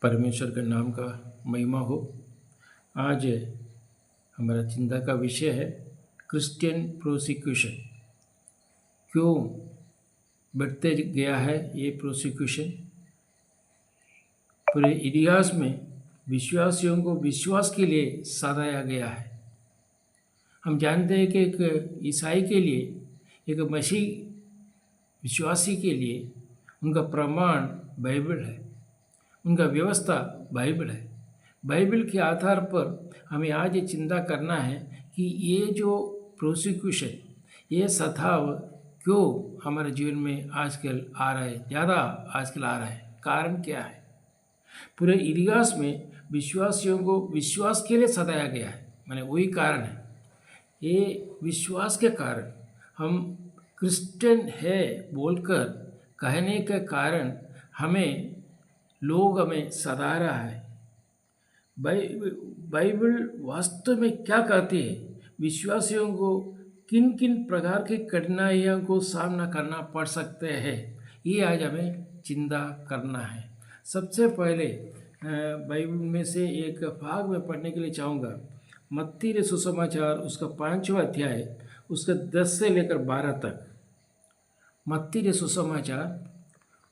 परमेश्वर के नाम का महिमा हो। आज हमारा चिंता का विषय है क्रिश्चियन प्रोसिक्यूशन। क्यों बढ़ते गया है ये प्रोसिक्यूशन? पूरे इतिहास में विश्वासियों को विश्वास के लिए सताया गया है। हम जानते हैं कि एक ईसाई के लिए, एक मसीह विश्वासी के लिए उनका प्रमाण बाइबल है, उनका व्यवस्था बाइबल है। बाइबल के आधार पर हमें आज ये चिंता करना है कि ये जो प्रोसिक्यूशन, ये सताव क्यों हमारे जीवन में आजकल आ रहा है, ज़्यादा आजकल आ रहा है। कारण क्या है? पूरे इतिहास में विश्वासियों को विश्वास के लिए सताया गया है, माने वही कारण है। ये विश्वास के कारण हम क्रिश्चियन है बोलकर कहने के कारण लोग हमें सता रहा है। बाइबल वास्तव में क्या कहती है? विश्वासियों को किन किन प्रकार की कठिनाइयों को सामना करना पड़ सकते हैं, ये आज हमें चिंता करना है। सबसे पहले बाइबल में से एक भाग में पढ़ने के लिए चाहूँगा। मत्ती रे सुसमाचार उसका 5वां अध्याय उसका 10 से लेकर 12 तक। मत्ती रे सुसमाचार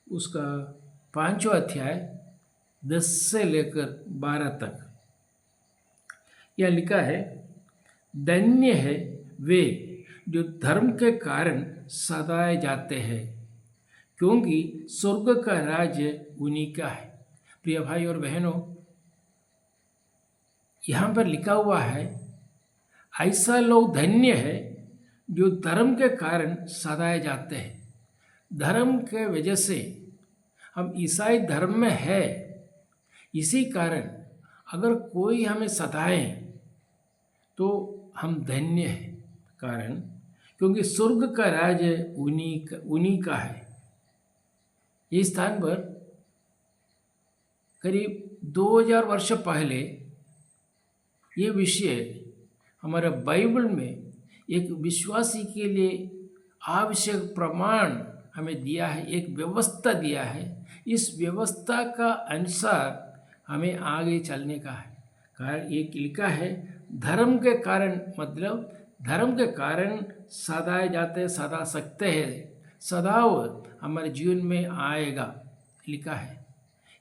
उसका 5वां अध्याय 10 से लेकर 12 तक। यह लिखा है, धन्य है वे जो धर्म के कारण सताए जाते हैं, क्योंकि स्वर्ग का राज्य उन्हीं का है। प्रिय भाई और बहनों, यहाँ पर लिखा हुआ है, ऐसा लोग धन्य है जो धर्म के कारण सताए जाते हैं। धर्म के वजह से हम ईसाई धर्म में है, इसी कारण अगर कोई हमें सताए तो हम धन्य हैं। कारण क्योंकि स्वर्ग का राज्य उन्हीं का है। इस स्थान पर करीब 2000 वर्ष पहले ये विषय हमारा बाइबल में एक विश्वासी के लिए आवश्यक प्रमाण हमें दिया है, एक व्यवस्था दिया है। इस व्यवस्था का अनुसार हमें आगे चलने का है। कारण एक लिखा है, धर्म के कारण, मतलब धर्म के कारण सताए जाते, सता सकते हैं, सदाव हमारे जीवन में आएगा, लिखा है।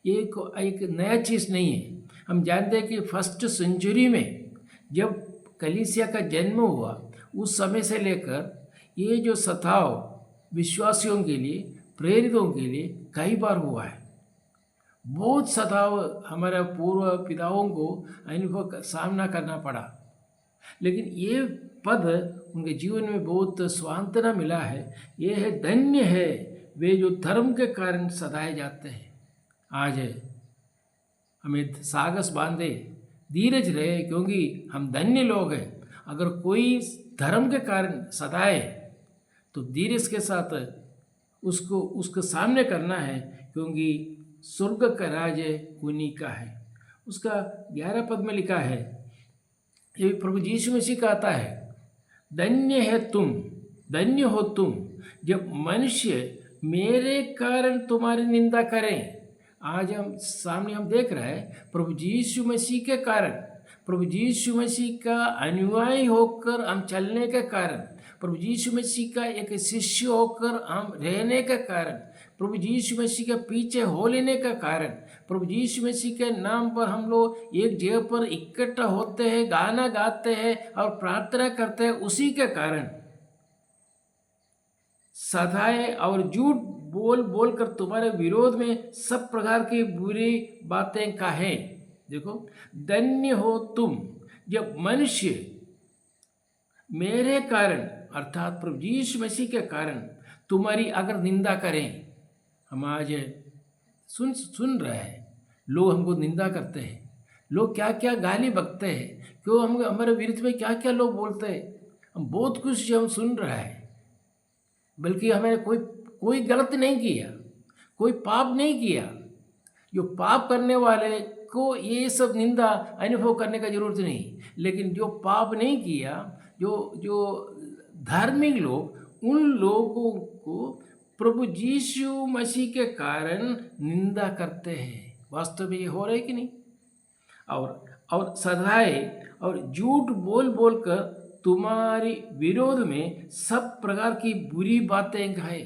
ये एक नया चीज़ नहीं है। हम जानते हैं कि फर्स्ट सेंचुरी में जब कलीसिया का जन्म हुआ, उस समय से लेकर ये जो सताव विश्वासियों के लिए, प्रेरितों के लिए कई बार हुआ है। बहुत सताव हमारे पूर्व पिताओं को अनुभव सामना करना पड़ा, लेकिन ये पद उनके जीवन में बहुत सांत्वना मिला है। ये है, धन्य है वे जो धर्म के कारण सताए जाते हैं। आज हमें साहस बांधे, धीरज रहे, क्योंकि हम धन्य लोग हैं। अगर कोई धर्म के कारण सताए तो धीरज के साथ उसको सामने करना है, क्योंकि स्वर्ग का राज्य उन्हीं का है। उसका 11 पद में लिखा है, ये प्रभु यीशु मसीह कहता है, धन्य है तुम, धन्य हो तुम जब मनुष्य मेरे कारण तुम्हारी निंदा करें। आज हम देख रहे हैं, प्रभु यीशु मसीह के कारण, प्रभु यीशु मसीह का अनुयायी होकर हम चलने के कारण, प्रभु यीशु मसीह का एक शिष्य होकर हम रहने के कारण, प्रभु यीशु मसीह के पीछे हो लेने का कारण, प्रभु यीशु मसीह के नाम पर हम लोग एक जगह पर इकट्ठा होते हैं, गाना गाते हैं और प्रार्थना करते हैं, उसी के कारण सताए और झूठ बोल कर तुम्हारे विरोध में सब प्रकार की बुरी बातें कहें। देखो, धन्य हो तुम जब मनुष्य मेरे कारण, अर्थात प्रभु यीशु मसीह के कारण तुम्हारी अगर निंदा करें। हम आज सुन रहे हैं, लोग हमको निंदा करते हैं, लोग क्या क्या गाली बकते हैं, क्यों हम हमारे विरुद्ध में क्या क्या लोग बोलते हैं। हम बहुत कुछ हम सुन रहे हैं, बल्कि हमें कोई गलत नहीं किया, कोई पाप नहीं किया। जो पाप करने वाले को ये सब निंदा अनुभव करने का जरूरत नहीं, लेकिन जो पाप नहीं किया, जो धार्मिक लोग, उन लोगों को प्रभु यीशु मसीह के कारण निंदा करते हैं, वास्तव में ये हो रहा है कि नहीं? और सधाए और झूठ बोल बोल कर तुम्हारी विरोध में सब प्रकार की बुरी बातें कहे।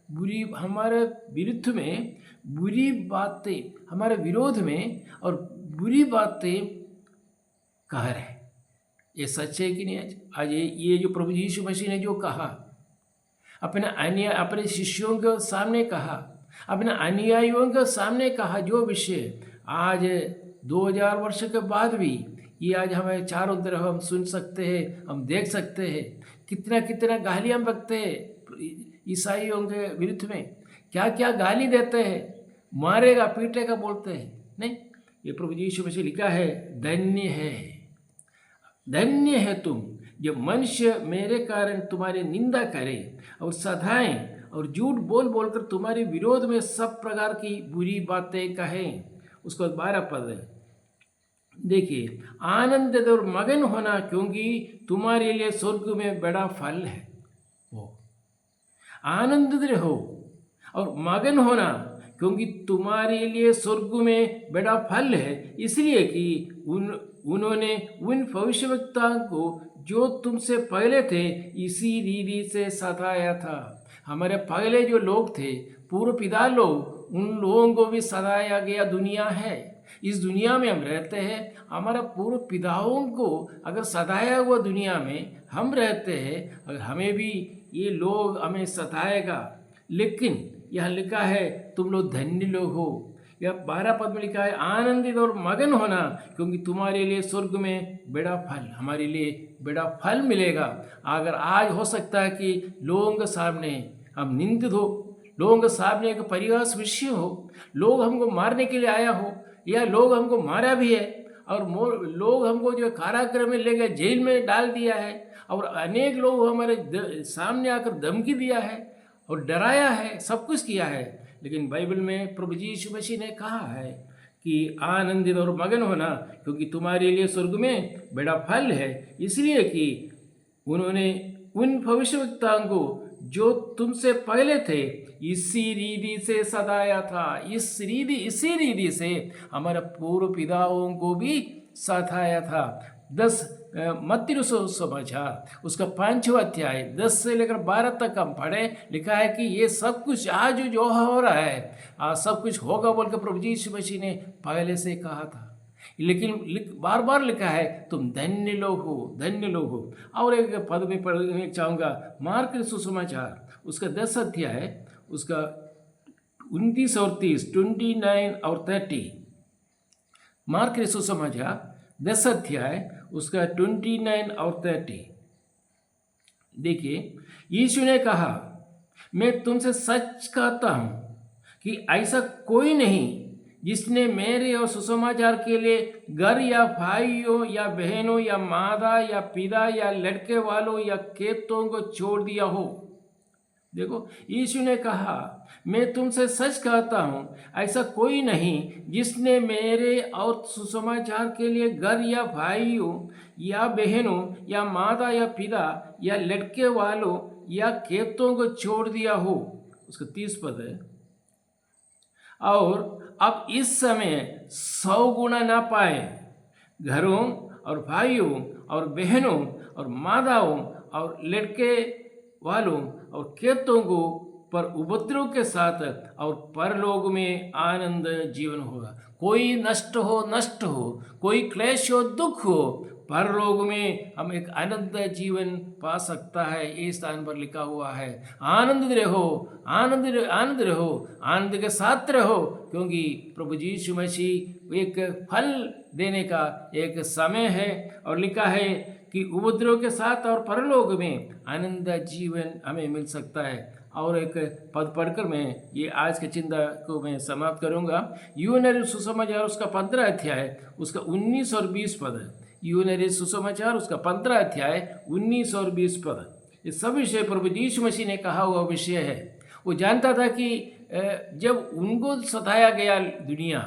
बुरी हमारे विरुद्ध में बुरी बातें, हमारे विरोध में और बुरी बातें कह रहे। ये सच है कि नहीं? आज ये जो प्रभु यीशु मसीह ने जो कहा, अपने शिष्यों के सामने कहा, अपने अनुयायियों के सामने कहा, जो विषय आज 2000 वर्ष के बाद भी ये आज हमें चारों तरफ हम सुन सकते हैं, हम देख सकते हैं। कितना कितना गालियाँ बकते हैं ईसाइयों के विरुद्ध में, क्या क्या गाली देते हैं, मारेगा पीटेगा बोलते हैं। नहीं, ये प्रभु यीशु मसीह लिखा है, धन्य है तुम जो मनुष्य मेरे कारण तुम्हारी निंदा करे और सधाएं और झूठ बोल बोलकर तुम्हारे विरोध में सब प्रकार की बुरी बातें कहें। उसको 12 पद देखिए, आनंदित और मगन होना क्योंकि तुम्हारे लिए स्वर्ग में बड़ा फल है। वो आनंदित रहो और मगन होना क्योंकि तुम्हारे लिए स्वर्ग में बड़ा फल है, इसलिए कि उन्होंने उन भविष्यवक्ताओं को जो तुमसे पहले थे इसी रीति से सताया था। हमारे पहले जो लोग थे, पूर्व पिता लोग, उन लोगों को भी सताया गया दुनिया है। इस दुनिया में हम रहते हैं, हमारा पूर्व पिताओं को अगर सताया हुआ दुनिया में हम रहते हैं, अगर हमें भी ये लोग हमें सताएगा, लेकिन यह लिखा है तुम लोग धन्य लोग हो। यह 12 पद में लिखा है, आनंदित और मगन होना क्योंकि तुम्हारे लिए स्वर्ग में बड़ा फल, हमारे लिए बड़ा फल मिलेगा। अगर आज हो सकता है कि लोगों के सामने हम निंदित हो, लोगों के सामने एक परिहास विषय हो, लोग हमको मारने के लिए आया हो, या लोग हमको मारा भी है, और लोग हमको जो कारागृह में ले गए, जेल में डाल दिया है, और अनेक लोग हमारे सामने आकर धमकी दिया है और डराया है, सब कुछ किया है। लेकिन बाइबल में प्रभु यीशु मसीह ने कहा है कि आनंदित और मगन होना क्योंकि तुम्हारे लिए स्वर्ग में बड़ा फल है, इसलिए कि उन्होंने उन भविष्यवक्ताओं को जो तुमसे पहले थे इसी रीति से सताया था। इसी रीति से हमारे पूर्व पिताओं को भी सताया था। 10 मत्ती सुसमाचार उसका 5वां अध्याय 10 से लेकर 12 तक हम पढ़े, लिखा है कि ये सब कुछ आज जो हो रहा है सब कुछ होगा बोल कर प्रभु यीशु मसीह ने पहले से कहा था। लेकिन बार बार लिखा है तुम धन्य लोग हो, धन्य लोग हो। और एक पद में पढ़ने चाहूँगा, मार्क सुसमाचार उसका 10 अध्याय उसका 29 और 30, 29 और 30। मार्क सुसमाचार 10 अध्याय उसका 29 और 30। देखिए, यीशु ने कहा, मैं तुमसे सच कहता हूँ कि ऐसा कोई नहीं जिसने मेरे और सुसमाचार के लिए घर या भाइयों या बहनों या माता या पिता या लड़के वालों या खेतों को छोड़ दिया हो। देखो, यीशु ने कहा, मैं तुमसे सच कहता हूँ ऐसा कोई नहीं जिसने मेरे और सुसमाचार के लिए घर या भाइयों या बहनों या माता या पिता या लड़के वालों या खेतों को छोड़ दिया हो। उसका 30 पद है, और अब इस समय 100 गुना ना पाए घरों और भाइयों और बहनों और माताओं और लड़के वालों और खेतों को पर उपद्रव के साथ और परलोक में आनंद जीवन होगा। कोई नष्ट हो, कोई क्लेश हो, दुख हो, परलोक में हम एक आनंद जीवन पा सकता है। ये स्थान पर लिखा हुआ है, आनंद रहो, आनंद रहो, आनंद के साथ रहो, क्योंकि प्रभु यीशु मसीह एक फल देने का एक समय है। और लिखा है कि उपद्रव के साथ और परलोक में आनंद जीवन हमें मिल सकता है। और एक पद पढ़कर मैं ये आज के चिंता को मैं समाप्त करूँगा। यूहन्ना सुसमाचार उसका 15 अध्याय उसका 19 और 20 पद है। यूहन्ना सुसमाचार उसका 15 अध्याय 19 और 20 पद। ये सब विषय प्रभु यीशु मसीह ने कहा हुआ विषय है। वो जानता था कि जब उनको सताया गया, दुनिया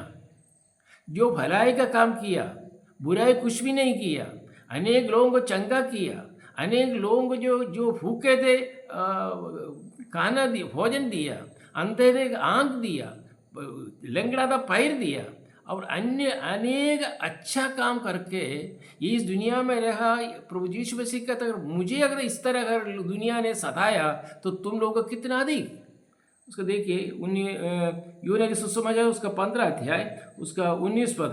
जो भलाई का काम किया, बुराई कुछ भी नहीं किया, अनेक लोगों को चंगा किया, अनेक लोगों को जो भूखे थे भोजन दिया, अंधे थे आँख दिया, लंगड़ा था पैर दिया, और अन्य अनेक अच्छा काम करके ये इस दुनिया में रहा। प्रभु यीशु मसीह कहता है मुझे अगर इस तरह अगर दुनिया ने सताया तो तुम लोगों को कितना अधिक। उसको देखिए यूहन्ना के सुसमाचार उसका 15 अध्याय उसका 19 पद।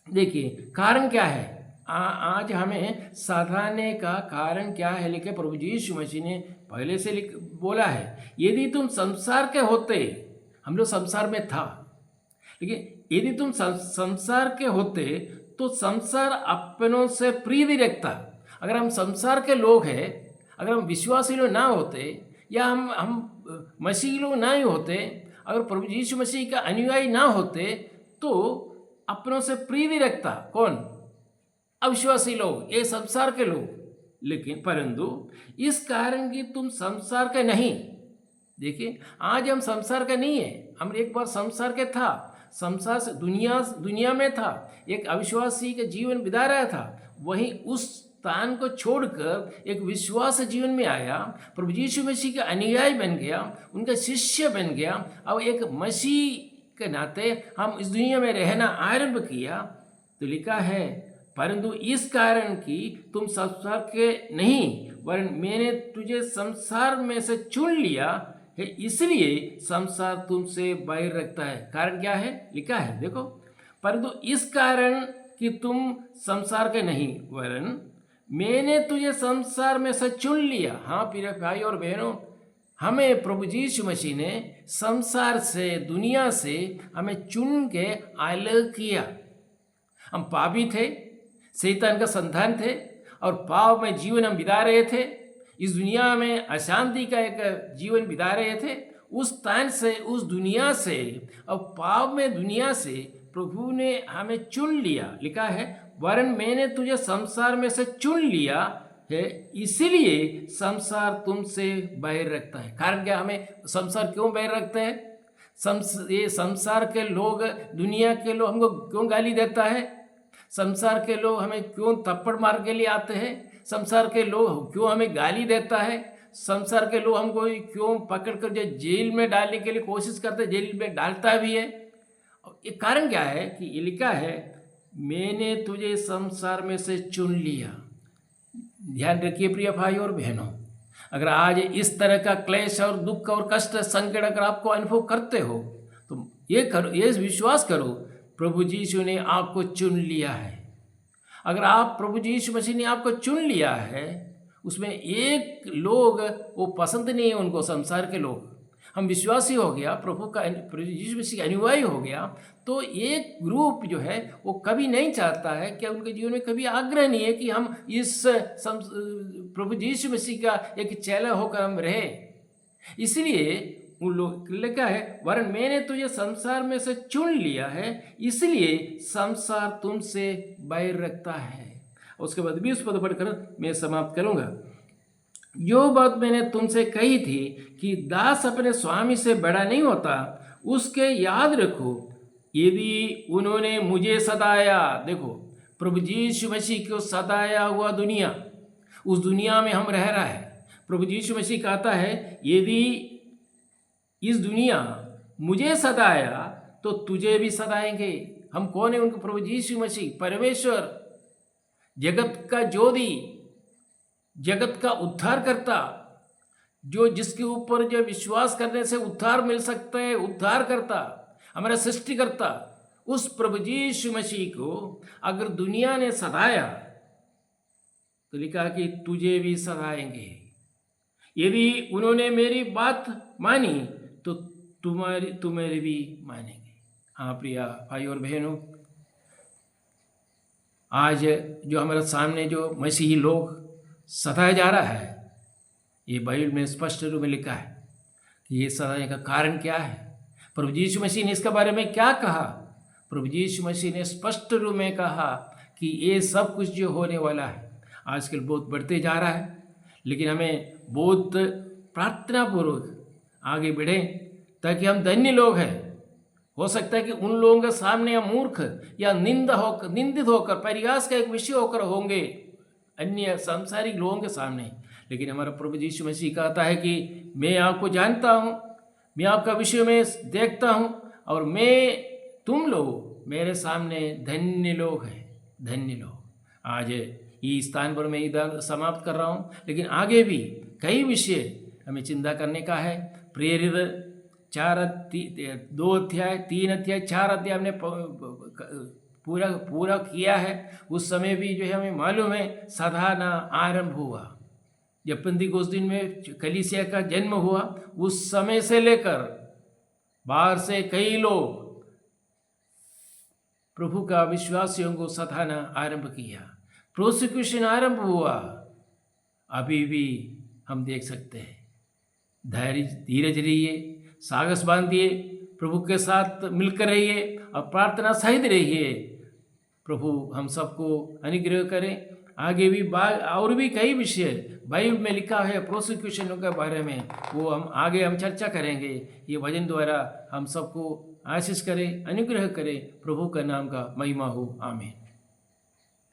देखिए कारण क्या है, आज हमें सताने का कारण क्या है लिखे प्रभु यीशु मसीह ने पहले से बोला है। यदि तुम संसार के होते, हम लोग संसार में था, लेकिन यदि तुम संसार के होते तो संसार अपनों से प्रीति रखता। अगर हम संसार के लोग हैं, अगर हम विश्वासी लोग ना होते या हम मसीह लोग ना ही होते, अगर प्रभु यीशु मसीह का अनुयायी ना होते तो अपनों से प्रीति रखता कौन? अविश्वासी लोग, ये संसार के लोग। लेकिन परंतु इस कारण कि तुम संसार के नहीं, देखिए आज हम संसार के नहीं है, हम एक बार संसार के था, संसार से दुनिया में था, एक अविश्वासी का जीवन बिता रहा था। वहीं उस स्थान को छोड़कर एक विश्वास जीवन में आया, प्रभु यीशु मसीह का अनुयायी बन गया, उनका शिष्य बन गया। अब एक मसीह के नाते हम इस दुनिया में रहना आरंभ किया। तो लिखा है परंतु इस कारण कि तुम संसार के नहीं वरन मैंने तुझे संसार में से चुन लिया है, इसलिए संसार तुमसे बाहर रखता है। कारण क्या है? लिखा है देखो, परंतु इस कारण कि तुम संसार के नहीं वरन मैंने तुझे संसार में से चुन लिया। हाँ प्रिय भाई और बहनों, हमें प्रभु यीशु मसीह ने संसार से, दुनिया से हमें चुन के अलग किया। हम पापी थे, शैतान का संतान थे और पाप में जीवन हम बिता रहे थे। इस दुनिया में अशांति का एक जीवन बिता रहे थे। उस स्थान से, उस दुनिया से और पाप में दुनिया से प्रभु ने हमें चुन लिया। लिखा है वरन मैंने तुझे संसार में से चुन लिया है, इसीलिए संसार तुमसे बाहर रखता है। कारण क्या, हमें संसार क्यों बाहर रखता है? ये संसार के लोग, दुनिया के लोग हमको क्यों गाली देता है? संसार के लोग हमें क्यों थप्पड़ मार के लिए आते हैं? संसार के लोग क्यों हमें गाली देता है? संसार के लोग हमको क्यों पकड़ कर जो जेल में डालने के लिए कोशिश करते हैं, जेल में डालता भी है। ये कारण क्या है कि ये लिखा है मैंने तुझे संसार में से चुन लिया। ध्यान रखिए प्रिय भाई और बहनों, अगर आज इस तरह का क्लेश और दुख और कष्ट संकट अगर आपको अनुभव करते हो तो ये करो, ये विश्वास करो प्रभु यीशु ने आपको चुन लिया है। अगर आप प्रभु यीशु मसीह ने आपको चुन लिया है, उसमें एक लोग वो पसंद नहीं है उनको, संसार के लोग। हम विश्वासी हो गया, प्रभु यीशु मसीह का अनुयायी हो गया, तो एक ग्रुप जो है वो कभी नहीं चाहता है कि उनके जीवन में कभी आग्रह नहीं है कि हम इस प्रभु यीशु मसीह का एक चेला होकर हम रहे। इसलिए उन लोग लिखा है वरन मैंने तुझे संसार में से चुन लिया है, इसलिए संसार तुमसे बाहर रखता है। उसके बाद 20 पद पढ़कर मैं समाप्त करूंगा। जो बात मैंने तुमसे कही थी कि दास अपने स्वामी से बड़ा नहीं होता, उसके याद रखो। यदि उन्होंने मुझे सताया, देखो प्रभु यीशु मसीह को सताया हुआ दुनिया, उस दुनिया में हम रह रहा है। प्रभु यीशु मसीह कहता है यदि इस दुनिया मुझे सताया तो तुझे भी सताएंगे। हम कौन है? उनको प्रभु यीशु मसीह, परमेश्वर, जगत का ज्योति, जगत का उद्धार करता, जो जिसके ऊपर जो विश्वास करने से उद्धार मिल सकता है, उद्धार करता, हमारा सृष्टि करता, उस प्रभु यीशु मसीह को अगर दुनिया ने सताया तो लिखा कि तुझे भी सताएंगे। यदि उन्होंने मेरी बात मानी तो तुम्हारी भी मानेंगे। हाँ प्रिया भाई और बहनों, आज जो हमारे सामने जो मसीही लोग सताया जा रहा है, ये बाइबल में स्पष्ट रूप में लिखा है कि ये सताने का कारण क्या है। प्रभु यीशु मसीह ने इसके बारे में क्या कहा? प्रभु यीशु मसीह ने स्पष्ट रूप में कहा कि ये सब कुछ जो होने वाला है आजकल बहुत बढ़ते जा रहा है, लेकिन हमें बहुत प्रार्थनापूर्वक आगे बढ़ें ताकि हम धन्य लोग हैं। हो सकता है कि उन लोगों के सामने हम मूर्ख या निंदित होकर, परिहास का एक विषय होकर होंगे अन्य सांसारिक लोगों के सामने, लेकिन हमारा प्रभु यीशु मसीह कहता है कि मैं आपको जानता हूँ, मैं आपका विषय में देखता हूँ और मैं तुम लोग मेरे सामने धन्य लोग हैं, धन्य लोग। आज ये स्थान पर मैं इधर समाप्त कर रहा हूँ, लेकिन आगे भी कई विषय हमें चिंता करने का है। प्रेरित 2 अध्याय 3 अध्याय 4 अध्याय हमने पूरा किया है। उस समय भी जो है हमें मालूम है साधारण आरंभ हुआ। जब पेंतिकोस्त दिन में कलीसिया का जन्म हुआ, उस समय से लेकर बाहर से कई लोग प्रभु का विश्वासियों को सताना आरंभ किया, प्रोसिक्यूशन आरंभ हुआ। अभी भी हम देख सकते हैं। धैर्य, धीरज रहिए, साहस बांधिए, प्रभु के साथ मिलकर रहिए और प्रार्थना सहित रहिए। प्रभु हम सबको अनुग्रह करें। आगे भी और भी कई विषय बाइबल में लिखा है प्रोसिक्यूशनों के बारे में, वो हम आगे चर्चा करेंगे। ये वचन द्वारा हम सबको आशीष करें, अनुग्रह करें। प्रभु का नाम का महिमा हो। आमीन।